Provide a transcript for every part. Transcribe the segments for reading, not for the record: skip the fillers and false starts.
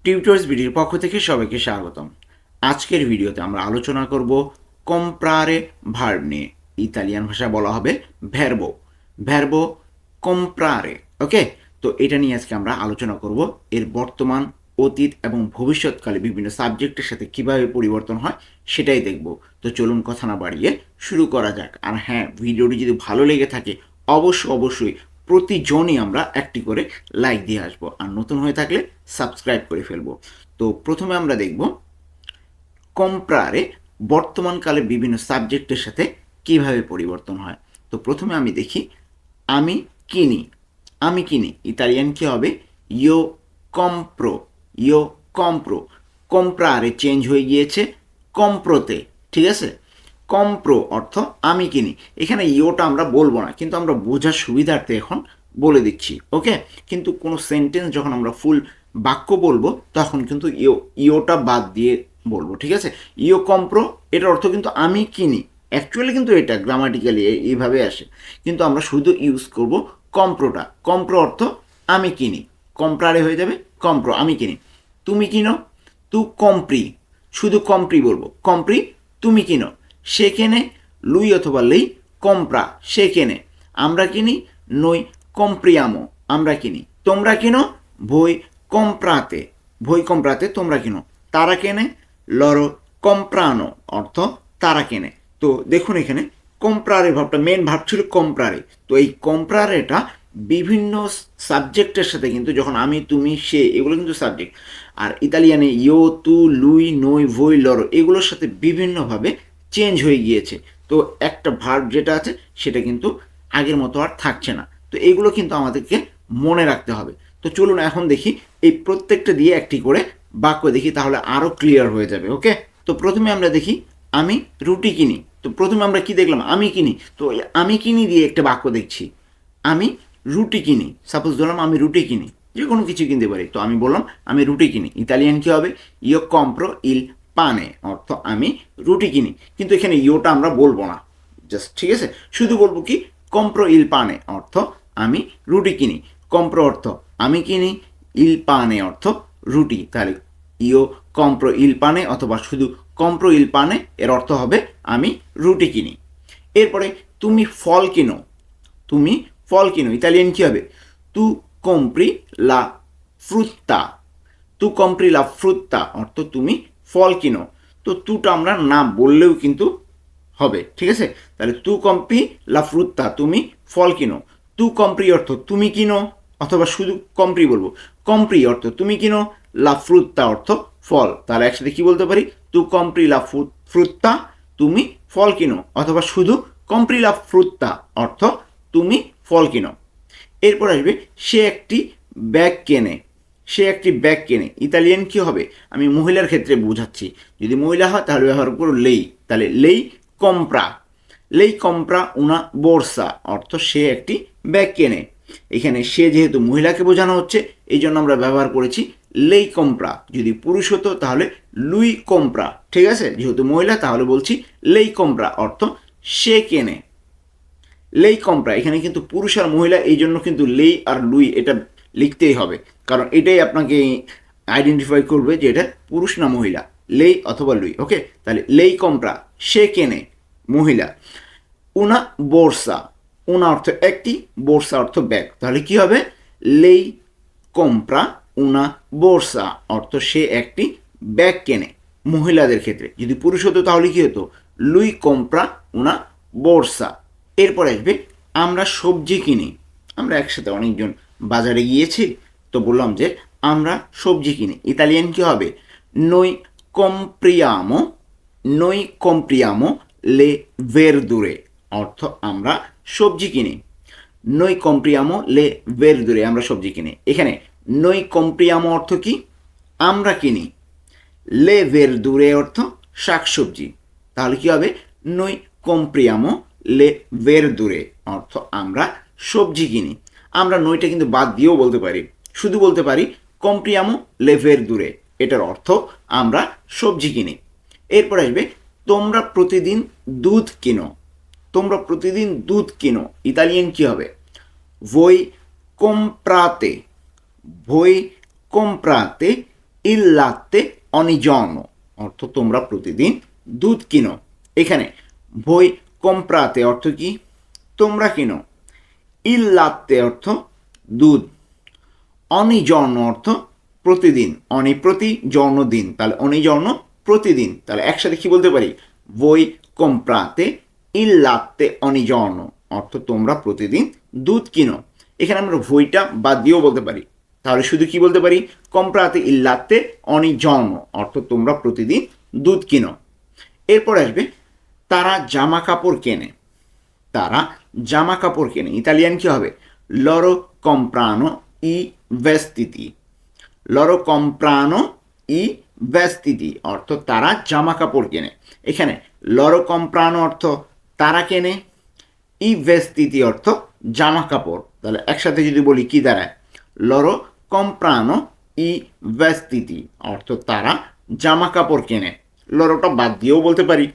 Tutors ভিডিওর পক্ষ থেকে সবাইকে স্বাগতম। আজকের ভিডিওতে আমরা আলোচনা করব কম্প্রারে ভার্ব নিয়ে। ইতালিয়ান ভাষায় বলা হবে ভ্যারবো ভ্যারবো কম্প্রারে। ওকে, তো এটা নিয়ে আজকে আমরা আলোচনা করব। এর বর্তমান, অতীত এবং ভবিষ্যৎকালে বিভিন্ন সাবজেক্টের সাথে কিভাবে পরিবর্তন হয় সেটাই দেখব। তো চলুন কথা না বাড়িয়ে শুরু করা যাক। আর হ্যাঁ, ভিডিওটি যদি ভালো লেগে থাকে অবশ্যই প্রতিজনই আমরা একটি করে লাইক দিয়ে আসবো, আর নতুন হয়ে থাকলে সাবস্ক্রাইব করে ফেলবো। তো প্রথমে আমরা দেখব কম্প্রারে বর্তমানকালে বিভিন্ন সাবজেক্টের সাথে কিভাবে পরিবর্তন হয়। তো প্রথমে আমি দেখি আমি কিনি। আমি কিনি ইতালিয়ান কি হবে? ইয়ো কম্প্রো। ইয়ো কম্প্রো। কম্প্রারে চেঞ্জ হয়ে গিয়েছে কম্প্রোতে। ঠিক আছে, কম্প্রো অর্থ আমি কিনি। এখানে ইওটা আমরা বলবো না, কিন্তু আমরা বোঝার সুবিধার্থে এখন বলে দিচ্ছি। ওকে, কিন্তু কোনো সেন্টেন্স যখন আমরা ফুল বাক্য বলবো তখন কিন্তু ইওটা বাদ দিয়ে বলবো। ঠিক আছে, ইও কম্প্রো এটার অর্থ কিন্তু আমি কিনি। অ্যাকচুয়ালি কিন্তু এটা গ্রামাটিক্যালি এইভাবে আসে, কিন্তু আমরা শুধু ইউজ করব কম্প্রোটা। কম্প্রো অর্থ আমি কিনি, কম্প্রারে হয়ে যাবে কম্প্রো আমি কিনি। তুমি কিনো, তু কম্প্রি, শুধু কম্প্রি বলবো, কম্প্রি তুমি কিনো। সে কেনে, লুই অথবা লেই কম্প্রা, সে কেনে। আমরা কিনি, নই কম্প্রিয়ামো, আমরা কিনি। তোমরা কিনো, ভই কম্প্রাতে, ভই কম্প্রাতে তোমরা কিনো। তারা কেনে, লরো কম্প্রানো অর্থ তারা কেনে। তো দেখুন এখানে কম্প্রারে ভাবটা মেন ভাব ছিল কম্প্রারে। তো এই কম্প্রারেটা বিভিন্ন সাবজেক্টের সাথে কিন্তু যখন আমি তুমি সে এগুলো কিন্তু সাবজেক্ট, আর ইতালিয়ানে ইও তু লুই নই ভই লরো এগুলোর সাথে বিভিন্নভাবে চেঞ্জ হয়ে গিয়েছে। তো একটা ভার্ব যেটা আছে সেটা কিন্তু আগের মতো আর থাকছে না। তো এইগুলো কিন্তু আমাদেরকে মনে রাখতে হবে। তো চলুন এখন দেখি এই প্রত্যেকটা দিয়ে একটি করে বাক্য দেখি, তাহলে আরও ক্লিয়ার হয়ে যাবে। ওকে, তো প্রথমে আমরা দেখি আমি রুটি কিনি। তো প্রথমে আমরা কি দেখলাম? আমি কিনি। তো আমি কিনি দিয়ে একটা বাক্য দেখছি, আমি রুটি কিনি। সাপোজ ধরলাম আমি রুটি কিনি, যে কোনো কিছু কিনতে পারি। তো আমি বললাম আমি রুটি কিনি, ইতালিয়ান কী হবে? ইও কম্প্রো ইল পানে অর্থ আমি রুটি কিনি। কিন্তু এখানে ইওটা আমরা বলবো না, জাস্ট ঠিক আছে, শুধু বলবো কি কম্প্রো ইল পানে অর্থ আমি রুটি কিনি। কম্প্রো অর্থ আমি কিনি, ইল পানে অর্থ রুটি। তাহলে ইও কম্প্রো ইল পানে অথবা শুধু কম্প্রো ইল পানে এর অর্থ হবে আমি রুটি কিনি। এরপরে তুমি ফল কিনো। তুমি ফল কিনো, ইতালিয়ান কী হবে? তু কম্প্রি লা ফ্রুত্তা। তু কম্প্রি লা ফ্রুত্তা অর্থ তুমি ফল কিনো। তো তুটা আমরা না বললেও কিন্তু হবে। ঠিক আছে, তাহলে তু কম্প্রি লা ফ্রুত্তা তুমি ফল কিনো। তু কম্প্রি অর্থ তুমি কিনো, অথবা শুধু কম্প্রি বলবো, কম্প্রি অর্থ তুমি কিনো, লা ফ্রুত্তা অর্থ ফল। তাহলে একসাথে কি বলতে পারি? তু কম্প্রি লা ফ্রুত্তা তুমি ফল কিনো, অথবা শুধু কম্প্রি লা ফ্রুত্তা অর্থ তুমি ফল কিনো। এরপর আসবে সে একটি ব্যাগ কেনে। সে একটি ব্যাগ কেনে, ইতালিয়ান কী হবে? আমি মহিলার ক্ষেত্রে বোঝাচ্ছি, যদি মহিলা হয় তাহলে ব্যবহার করো লেই। তাহলে লেই কম্প্রা। লেই কম্প্রা উনা বোরসা অর্থ সে একটি ব্যাগ কেনে। এখানে সে যেহেতু মহিলাকে বোঝানো হচ্ছে এই জন্য আমরা ব্যবহার করেছি লেই কম্প্রা। যদি পুরুষ হতো তাহলে লুই কম্প্রা। ঠিক আছে, যেহেতু মহিলা তাহলে বলছি লেই কম্প্রা অর্থ সে কেনে। লেই কম্প্রা এখানে কিন্তু পুরুষ আর মহিলা, এই জন্য কিন্তু লেই আর লুই এটা লিখতেই হবে, কারণ এটাই আপনাকে আইডেন্টিফাই করবে যে এটা পুরুষ না মহিলা, লেই অথবা লুই। ওকে, তাহলে লেই কম্প্রা সে কেনে, মহিলা। উনা বোরসা, উনা অর্থ একটি, বোরসা অর্থ ব্যাগ। তাহলে কি হবে? লেই কম্প্রা উনা বোরসা অর্থ সে একটি ব্যাগ কেনে মহিলাদের ক্ষেত্রে। যদি পুরুষ হতো তাহলে কি হতো? লুই কম্প্রা উনা বোরসা। এরপর আসবে আমরা সবজি কিনি। আমরা একসাথে অনেকজন বাজারে গিয়েছি, তো বললাম যে আমরা সবজি কিনি, ইতালিয়ান কী হবে? নই কম্প্রিয়ামো, নই কম্প্রিয়ামো লে ভেরদুরে অর্থ আমরা সবজি কিনি। নই কম্প্রিয়ামো লে ভেরদুরে আমরা সবজি কিনি। এখানে নই কম্প্রিয়ামো অর্থ কি? আমরা কিনি। লে ভেরদুরে অর্থ শাকসবজি। তাহলে কি হবে? নই কম্প্রিয়ামো লে ভেরদুরে অর্থ আমরা সবজি কিনি। আমরা নইটা কিন্তু বাদ দিয়েও বলতে পারি, শুধু বলতে পারি কম্প্রিয়ামো লে ভেরদুরে, এটার অর্থ আমরা সবজি কিনি। এরপর আসবে তোমরা প্রতিদিন দুধ কিনো। তোমরা প্রতিদিন দুধ কিনো, ইতালিয়ান কী হবে? voi comprate, voi comprate il latte ogni giorno অর্থ তোমরা প্রতিদিন দুধ কিনো। এখানে voi comprate অর্থ কি? তোমরা কিনো। il latte অর্থ দুধ। ogni giorno অর্থ প্রতিদিন। ogni প্রতি, giorno দিন, তাহলে ogni giorno প্রতিদিন। তাহলে একসাথে কি বলতে পারি? voi comprate il latte ogni giorno অর্থ তোমরা প্রতিদিন দুধ কিনো। এখানে আমরা ভইটা বাদ দিয়েও বলতে পারি, তাহলে শুধু কি বলতে পারি? comprate il latte ogni giorno অর্থ তোমরা প্রতিদিন দুধ কিনো। এরপর আসবে তারা জামা কাপড় কেনে। তারা জামা কাপড় কেনে, ইতালিয়ান কি হবে? loro comprano i vestiti। loro comprano i vestiti অর্থ তারা জামা কাপড় কেনে। এখানে loro comprano অর্থ তারা কেনে, i vestiti অর্থ জামা কাপড়। তাহলে একসাথে যদি বলি কি দাঁড়ায়? loro comprano i vestiti অর্থ তারা জামা কাপড় কেনে। লরোটা বাদ দিয়েও বলতে পারি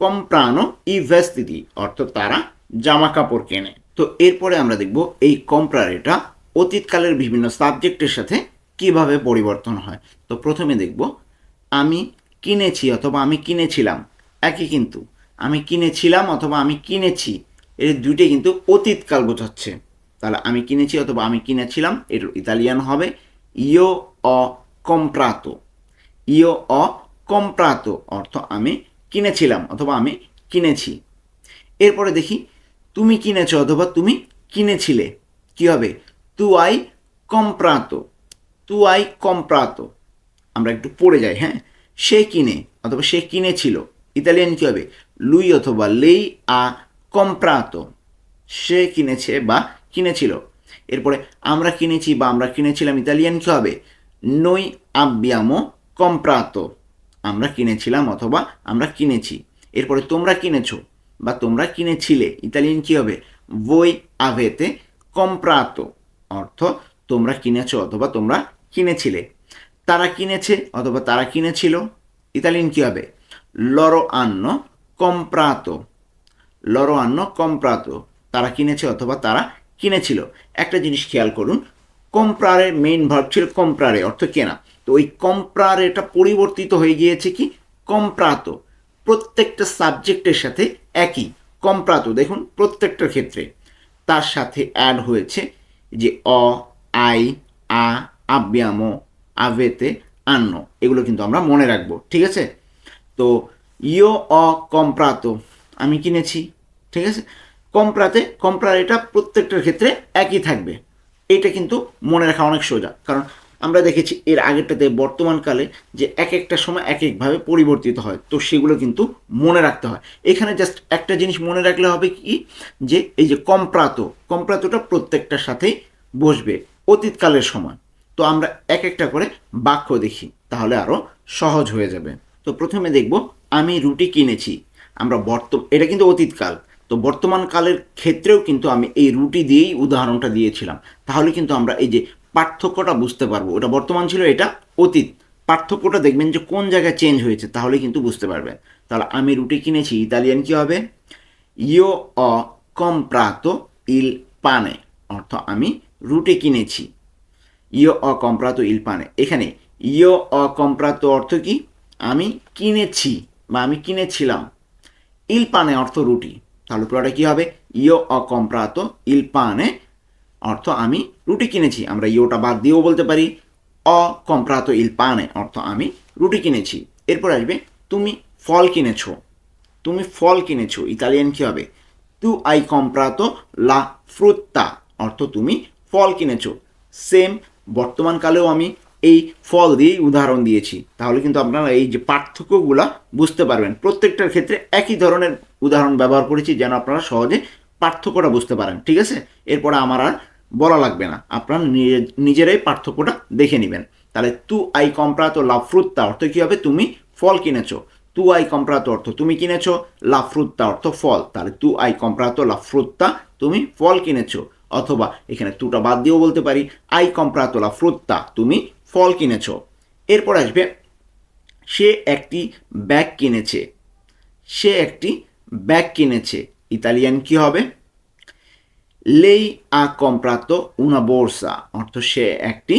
comprano i vestiti অর্থ তারা জামা কাপড় কেনে। তো এরপরে আমরা দেখব এই comprare-টা অতীতকালের বিভিন্ন সাবজেক্টের সাথে কিভাবে পরিবর্তন হয়। তো প্রথমে দেখব আমি কিনেছি অথবা আমি কিনেছিলাম, একই কিন্তু। আমি কিনেছিলাম অথবা আমি কিনেছি, এর দুইটাই কিন্তু অতীতকাল বোঝাচ্ছে। তাহলে আমি কিনেছি অথবা আমি কিনেছিলাম, এর ইতালিয়ান হবে io ho comprato। io ho comprato অর্থ আমি কিনেছিলাম অথবা আমি কিনেছি। এরপরে দেখি তুমি কিনেছো অথবা তুমি কিনেছিলে, কি হবে? tu hai comprato। tu hai comprato। আমরা একটু পড়ে যাই, হ্যাঁ। সে কিনে অথবা সে কিনেছিল, ইতালিয়ান কি হবে? lui অথবা lei ha comprato। সে কিনেছে বা কিনেছিল। এরপরে আমরা কিনেছি বা আমরা কিনেছিলাম, ইতালিয়ান কি হবে? noi abbiamo comprato। আমরা কিনেছিলাম অথবা আমরা কিনেছি। এরপরে তোমরা কিনেছো বা তোমরা কিনেছিলে, ইতালিয়ান কি হবে? voi avete comprato অর্থ তোমরা কিনেছো অথবা তোমরা কিনেছিলে। তারা কিনেছে অথবা তারা কিনেছিল, ইতালিয়ান কি হবে? loro hanno comprato। loro hanno comprato তারা কিনেছে অথবা তারা কিনেছিল। একটা জিনিস খেয়াল করুন, comprare মেইন ভার্ব ছিল comprare অর্থ কেনা, তো ওই comprare-টা পরিবর্তিত হয়ে গিয়েছে কি? comprato। প্রত্যেকটা সাবজেক্টের সাথে একই comprato, দেখুন প্রত্যেকটার ক্ষেত্রে তার সাথে অ্যাড হয়েছে যে অ, আই, আ, abbiamo, avete, hanno, এগুলো কিন্তু আমরা মনে রাখবো, ঠিক আছে? তো io ho comprato আমি কিনেছি, ঠিক আছে? comprare এটা প্রত্যেকটার ক্ষেত্রে একই থাকবে। এটা কিন্তু মনে রাখা অনেক সোজা, কারণ আমরা দেখেছি এর আগেরটাতে বর্তমানকালে যে এক একটা সময় এক একভাবে পরিবর্তিত হয়, তো সেগুলো কিন্তু মনে রাখতে হয়। এখানে জাস্ট একটা জিনিস মনে রাখলে হবে কি, যে এই যে কম্প্রাতোটা প্রত্যেকটার সাথেই বসবে অতীতকালের সময়। তো আমরা এক একটা করে বাক্য দেখি, তাহলে আরও সহজ হয়ে যাবে। তো প্রথমে দেখব আমি রুটি কিনেছি। আমরা এটা কিন্তু অতীতকাল, তো বর্তমান কালের ক্ষেত্রেও কিন্তু আমি এই রুটি দিয়েই উদাহরণটা দিয়েছিলাম। তাহলে কিন্তু আমরা এই যে পার্থক্যটা বুঝতে পারবো, ওটা বর্তমান ছিল, এটা অতীত। পার্থক্যটা দেখবেন যে কোন জায়গায় চেঞ্জ হয়েছে, তাহলে কিন্তু বুঝতে পারবেন। তাহলে আমি রুটি কিনেছি, ইতালিয়ান কি হবে? io ho comprato il pane অর্থ আমি রুটি কিনেছি। io ho comprato il pane। এখানে io ho comprato অর্থ কি? আমি কিনেছি বা আমি কিনেছিলাম। il pane অর্থ রুটি, তাহলে পুরোটা কি হবে? io ho comprato il pane অর্থ আমি রুটি কিনেছি। আমরা ইওটা বাদ দিয়েও বলতে পারি ho comprato il pane অর্থ আমি রুটি কিনেছি। এরপর আসবে তুমি ফল কিনেছো। তুমি ফল কিনেছো, ইতালিয়ান কি হবে? tu hai comprato la frutta অর্থ তুমি ফল কিনেছো। সেম বর্তমানকালেও আমি এই ফল দিয়েই উদাহরণ দিয়েছি, তাহলে কিন্তু আপনারা এই যে পার্থক্যগুলা বুঝতে পারবেন। প্রত্যেকটার ক্ষেত্রে একই ধরনের উদাহরণ ব্যবহার করেছি যেন আপনারা সহজে পার্থক্যটা বুঝতে পারেন, ঠিক আছে? এরপরে আমার আর বলা লাগবে না, আপনারা নিজেরাই পার্থক্যটা দেখে নেবেন। তাহলে tu hai comprato la frutta অর্থ কী হবে? তুমি ফল কিনেছো। tu hai comprato অর্থ তুমি কিনেছো, la frutta অর্থ ফল, তাহলে tu hai comprato la frutta তুমি ফল কিনেছো। অথবা এখানে তুটা বাদ দিয়েও বলতে পারি hai comprato la frutta তুমি ফল কিনেছো। এরপর আসবে সে একটি ব্যাগ কিনেছে। সে একটি ব্যাগ কিনেছে, ইতালিয়ান কি হবে? lei ha comprato una borsa অর্থ সে একটি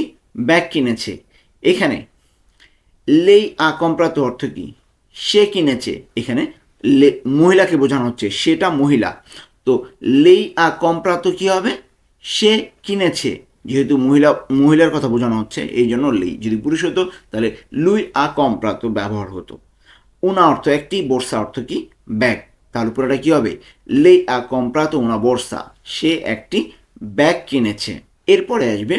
ব্যাগ কিনেছে। এখানে লেই আ কম্প্রাতো অর্থ কি? সে কিনেছে। এখানে মহিলাকে বোঝানো হচ্ছে, সেটা মহিলা। তো লেই আ কম্প্রাতো কি হবে? সে কিনেছে। যেহেতু মহিলার কথা বোঝানো হচ্ছে এই জন্য লেই। যদি পুরুষ হতো তাহলে লুই আ কম্প্রাতো ব্যবহার হতো। উনা অর্থ একটি, বোর্সা অর্থ কি? ব্যাগ। তার উপরে কি হবে? লেই আ কম্প্রাতো উনা বোর্সা। সে একটি ব্যাগ কিনেছে। এরপরে আসবে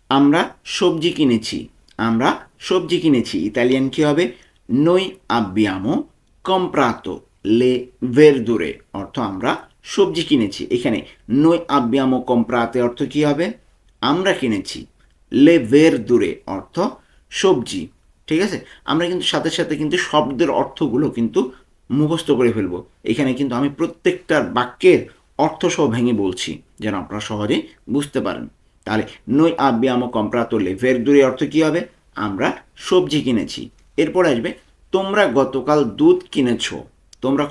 আমরা সবজি কিনেছি। আমরা সবজি কিনেছি। ইতালিয়ান কি হবে? noi abbiamo comprato le verdure। অর্থ আমরা সবজি কিনেছি। এখানে noi abbiamo comprate অর্থ কি হবে? আমরা কিনেছি। le verdure অর্থ সবজি। ঠিক আছে? আমরা কিন্তু সাথে সাথে কিন্তু শব্দের অর্থগুলো কিন্তু মুখস্থ করে ফেলবো। এখানে কিন্তু আমি প্রত্যেকটার বাক্যের অর্থ সহ ভেঙে বলছি যেন আপনারা সহজেই বুঝতে পারেন। তাহলে noi abbiamo comprato le verdure অর্থ কী হবে? আমরা সবজি কিনেছি। এরপর আসবে তোমরা গতকাল দুধ কিনেছো। তোমরা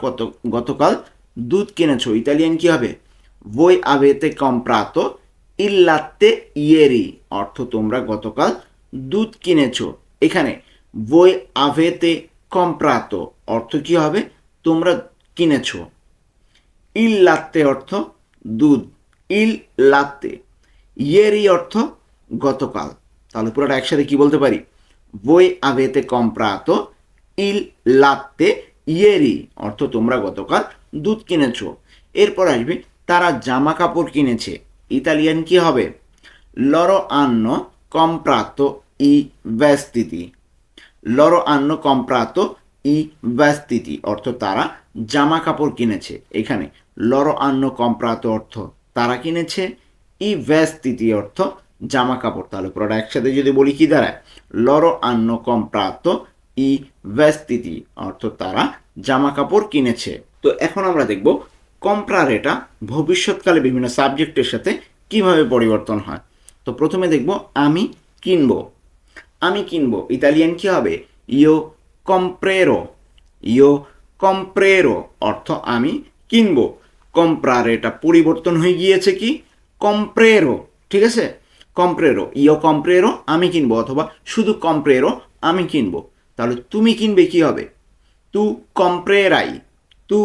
গতকাল দুধ কিনেছো। ইতালিয়ান কী হবে? voi avete comprato il latte ieri। অর্থ তোমরা গতকাল দুধ কিনেছো। এখানে voi avete comprato অর্থ কী হবে? তোমরা কিনেছো। il latte অর্থ দুধ। il latte ieri অর্থ গতকাল। তাহলে পুরোটা একসাথে কি বলতে পারি? voi avete comprato il latte ieri অর্থ তোমরা গতকাল দুধ কিনেছো। এরপর আসবে তারা জামা কাপড় কিনেছে। ইতালিয়ান কি হবে? loro hanno comprato i vestiti। loro hanno comprato i vestiti অর্থ তারা জামা কাপড় কিনেছে। এখানে loro hanno comprato অর্থ তারা কিনেছে, i vestiti অর্থ জামা কাপড়। তাহলে পুরোটা একসাথে যদি বলি কি দাঁড়ায়? loro hanno comprato i vestiti অর্থ তারা জামা কাপড় কিনেছে। তো এখন আমরা দেখব কম্প্রারেটা ভবিষ্যৎকালে বিভিন্ন সাবজেক্টের সাথে কিভাবে পরিবর্তন হয়। তো প্রথমে দেখব আমি কিনবো। আমি কিনবো। ইতালিয়ান কি হবে? ইও কম্প্রেরো। ইও কম্প্রেরো অর্থ আমি কিনবো। কম্প্রারেটা পরিবর্তন হয়ে গিয়েছে কি? কম্প্রেরো। ঠিক আছে? কম্প্রেরো। ইও কম্প্রেরো আমি কিনবো, অথবা শুধু কম্প্রেরো আমি কিনবো। তাহলে তুমি কিনবে কি হবে? তু কম্প্রেরাই। তু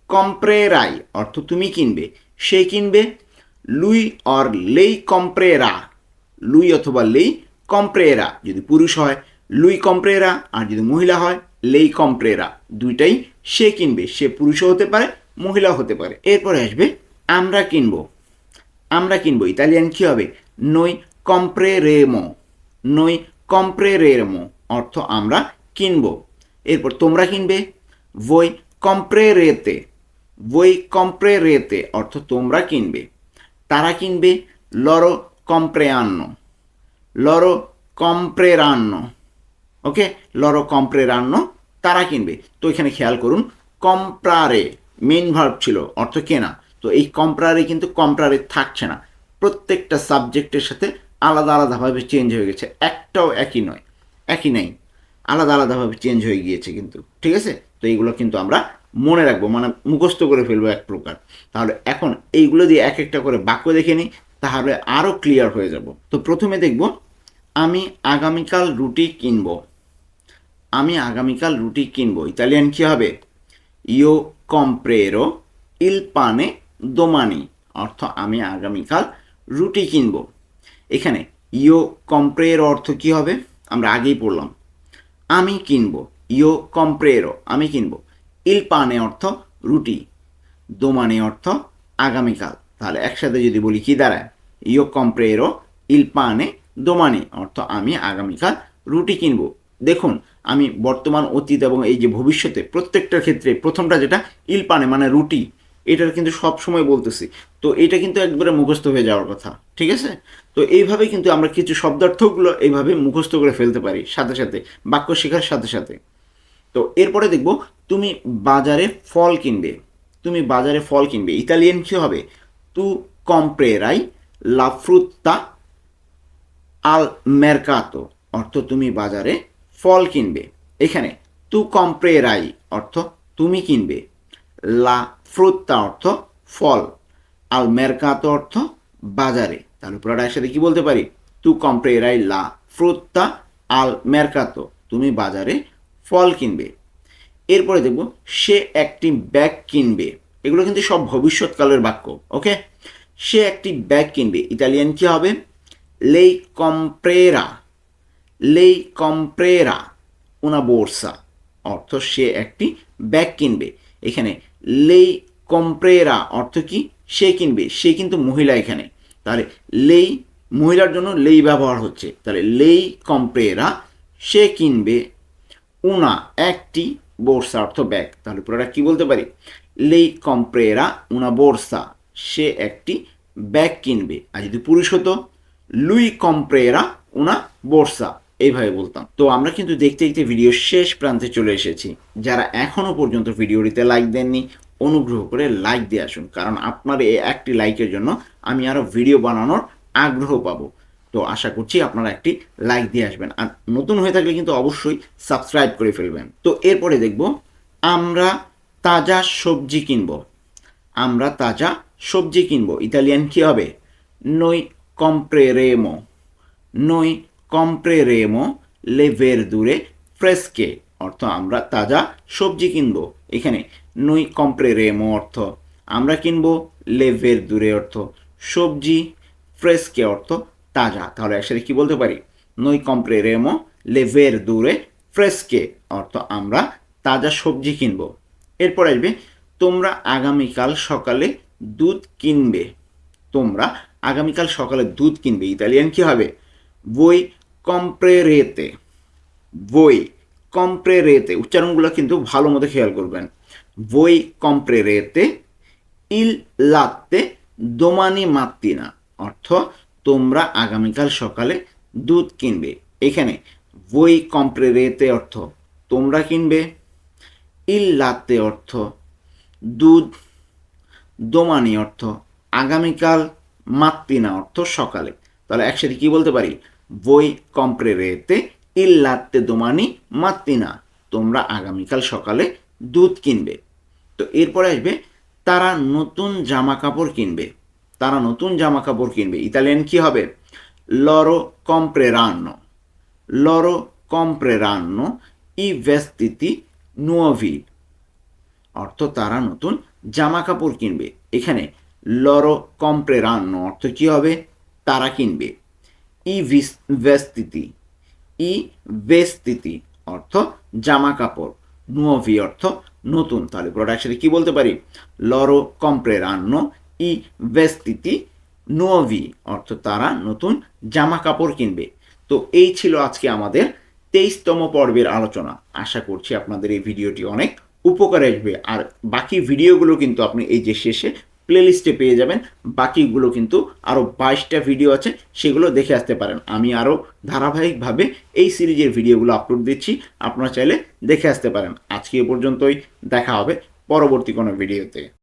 কম্প্রেরাই অর্থ তুমি কিনবে। সে কিনবে। লুই অর লেই কম্প্রেরা। লুই অথবা লেই কম্প্রেরা যদি পুরুষ হয় লুই কম্প্রেরা, আর যদি মহিলা হয় লেই কম্প্রেরা। দুইটাই সে কিনবে। সে পুরুষও হতে পারে, মহিলাও হতে পারে। এরপরে আসবে আমরা কিনবো। আমরা কিনবো। ইতালিয়ান কি হবে? noi compreremo। noi compreremo অর্থ আমরা কিনবো। এরপর তোমরা কিনবে। voi comprerete। voi comprerete অর্থ তোমরা কিনবে। তারা কিনবে। loro compreranno। loro compreranno। ওকে, loro compreranno তারা কিনবে। তো এখানে খেয়াল করুন, কম্প্রারে মেইন ভার্ব ছিল, অর্থ কেনা। তো এই কম্প্রারে কিন্তু কম্প্রারে থাকছে না, প্রত্যেকটা সাবজেক্টের সাথে আলাদা আলাদাভাবে চেঞ্জ হয়ে গেছে। একটাও একই নয়, একই নাই, আলাদা আলাদাভাবে চেঞ্জ হয়ে গিয়েছে কিন্তু। ঠিক আছে? তো এইগুলো কিন্তু আমরা মনে রাখবো, মানে মুখস্থ করে ফেলবো এক প্রকার। তাহলে এখন এইগুলো দিয়ে এক একটা করে বাক্য দেখে নিই, তাহলে আরও ক্লিয়ার হয়ে যাব। তো প্রথমে দেখব আমি আগামীকাল রুটি কিনবো। আমি আগামীকাল রুটি কিনবো। ইতালিয়ান কি হবে? ইও কম্প্রেরো ইল পানে দোমানি অর্থ আমি আগামীকাল রুটি কিনবো। এখানে ইও কম্প্রেরো অর্থ কি হবে? আমরা আগেই পড়লাম, আমি কিনবো। ইও কম্প্রেরো আমি কিনবো। ইল পানে অর্থ রুটি, দোমানি অর্থ আগামীকাল। তাহলে একসাথে যদি বলি কি দাঁড়ায়? ইও কম্প্রেরো ইল পানে দোমানি অর্থ আমি আগামীকাল রুটি কিনবো। দেখুন, আমি বর্তমান, অতীত এবং এই যে ভবিষ্যতে প্রত্যেকটার ক্ষেত্রে প্রথমটা যেটা ইল পানে মানে রুটি, এটার কিন্তু সব সময় বলতেছি। তো এটা কিন্তু একবারে মুখস্থ হয়ে যাওয়ার কথা। ঠিক আছে? তো এইভাবে কিন্তু আমরা কিছু শব্দার্থগুলো এইভাবে মুখস্থ করে ফেলতে পারি সাথে সাথে, বাক্য শেখার সাথে সাথে। তো এরপরে দেখব তুমি বাজারে ফল কিনবে। তুমি বাজারে ফল কিনবে। ইতালিয়ান কী হবে? তু কম্প্রেরাই লা ফ্রুত্তা আল মেরকাতো অর্থ তুমি বাজারে ফল কিনবে। এখানে তু কম্প্রেরাই অর্থ তুমি কিনবে। লা ফ্রুত্তা অর্থ ফল। আল মেরকাতো অর্থ বাজারে। তাহলে পুরোটা একসাথে কি বলতে পারি? তু কম্প্রেরাই লা ফ্রুত্তা আল মেরকাতো তুমি বাজারে ফল কিনবে। এরপরে দেখব সে একটি ব্যাগ কিনবে। এগুলো কিন্তু সব ভবিষ্যৎকালের বাক্য। ওকে, সে একটি ব্যাগ কিনবে, ইতালিয়ান কি হবে? লেই কম্প্রেরা, লেই কম্প্রেরা una borsa, অর্থ সে একটি ব্যাগ কিনবে। এখানে লেই কম্প্রেরা অর্থ কি? সে কিনবে, সে কিন্তু মহিলা এখানে, তাহলে লেই মহিলার জন্য লেই ব্যবহার হচ্ছে, তাহলে লেই কম্প্রেরা সে কিনবে উনা একটি বোর্সা অর্থ ব্যাগ। তাহলে পুরোটা কি বলতে পারি? লেই কম্প্রেরা উনা বোর্সা, সে একটি ব্যাগ কিনবে। আর যদি পুরুষ হতো লুই কম্প্রেরা উনা বোর্সা, এইভাবে বলতাম। তো আমরা কিন্তু দেখতে দেখতে ভিডিওর শেষ প্রান্তে চলে এসেছি। যারা এখনও পর্যন্ত ভিডিওটিতে লাইক দেননি, অনুগ্রহ করে লাইক দিয়ে আসুন, কারণ আপনার এই একটি লাইকের জন্য আমি আরও ভিডিও বানানোর আগ্রহ পাবো। তো আশা করছি আপনারা একটি লাইক দিয়ে আসবেন, আর নতুন হয়ে থাকলে কিন্তু অবশ্যই সাবস্ক্রাইব করে ফেলবেন। তো এরপরে দেখব আমরা তাজা সবজি কিনব। আমরা তাজা সবজি কিনব, ইতালিয়ান কি হবে? noi compreremo, noi compreremo le verdure fresche, অর্থ আমরা তাজা সবজি কিনব। এখানে noi compreremo অর্থ আমরা কিনব, le verdure অর্থ সবজি, fresche অর্থ তাজা। তাহলে একসাথে কি বলতে পারি? noi compreremo le verdure fresche অর্থ আমরা তাজা সবজি কিনব। এরপর আসবে তোমরা আগামীকাল সকালে দুধ কিনবে। তোমরা আগামীকাল সকালে দুধ কিনবে, ইতালিয়ান কি হবে? voi comprerete, voi comprerete, উচ্চারণগুলো কিন্তু ভালো মতো খেয়াল করবেন। voi comprerete il latte domani mattina, অর্থ তোমরা আগামীকাল সকালে দুধ কিনবে। এখানে voi comprerete অর্থ তোমরা কিনবে, il latte অর্থ দুধ, domani অর্থ আগামীকাল, mattina অর্থ সকালে। তাহলে একসাথে কি বলতে পারি? voi comprerete il latte domani mattina, তোমরা আগামীকাল সকালে দুধ কিনবে। তো এরপরে আসবে তারা নতুন জামা কাপড় কিনবে। তারা নতুন জামা কাপড় কিনবে, ইতালিয়ান কি হবে? loro compreranno, loro compreranno i vestiti nuovi, অর্থ তারা নতুন জামা কাপড় কিনবে। এখানে loro compreranno অর্থ কি হবে? তারা কিনবে। i vestiti, i vestiti অর্থ জামা কাপড়, nuovi অর্থ নতুন। তাহলে পুরোটা একসাথে কি বলতে পারি? loro compreranno i vestiti nuovi অর্থ তারা নতুন জামা কাপড় কিনবে। তো এই ছিল আজকে আমাদের 23তম পর্বের আলোচনা। আশা করছি আপনাদের এই ভিডিওটি অনেক উপকারে আসবে। আর বাকি ভিডিওগুলো কিন্তু আপনি এই যে শেষে প্লেলিস্টে পেয়ে যাবেন। বাকিগুলো কিন্তু আরও 22টা ভিডিও আছে, সেগুলো দেখে আসতে পারেন। আমি আরও ধারাবাহিকভাবে এই সিরিজের ভিডিওগুলো আপলোড দিচ্ছি, আপনারা চাইলে দেখে আসতে পারেন। আজকে এ পর্যন্তই, দেখা হবে পরবর্তী কোনো ভিডিওতে।